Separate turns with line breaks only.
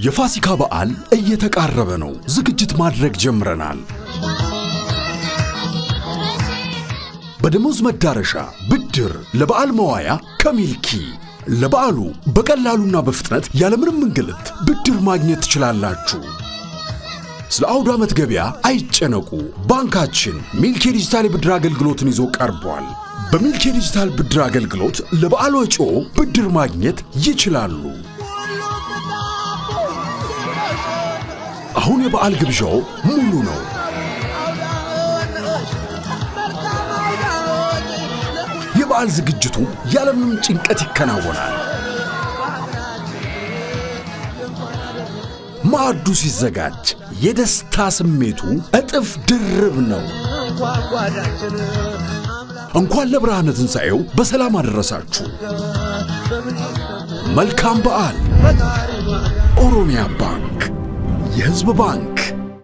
የፋሲካ በዓል እየተቃረበ ነው። ዝግጅት ማድረግ ጀምረናል። በደሞዝ መዳረሻ ብድር ለበዓል መዋያ ከሚልኪ ለበዓሉ በቀላሉና በፍጥነት ያለምንም እንግልት ብድር ማግኘት ትችላላችሁ። ስለ አውደ ዓመት ገበያ አይጨነቁ። ባንካችን ሚልኪ ዲጂታል ብድር አገልግሎትን ይዞ ቀርቧል። በሚልኪ ዲጂታል ብድር አገልግሎት ለበዓል ወጪዎ ብድር ማግኘት ይችላሉ። አሁን የበዓል ግብዣው ሙሉ ነው። የበዓል ዝግጅቱ ያለምንም ጭንቀት ይከናወናል። ማዕዱ ሲዘጋጅ የደስታ ስሜቱ እጥፍ ድርብ ነው። እንኳን ለብርሃነ ትንሣኤው በሰላም አደረሳችሁ። መልካም በዓል። ኦሮሚያ ባንክ፣ የሕዝብ ባንክ።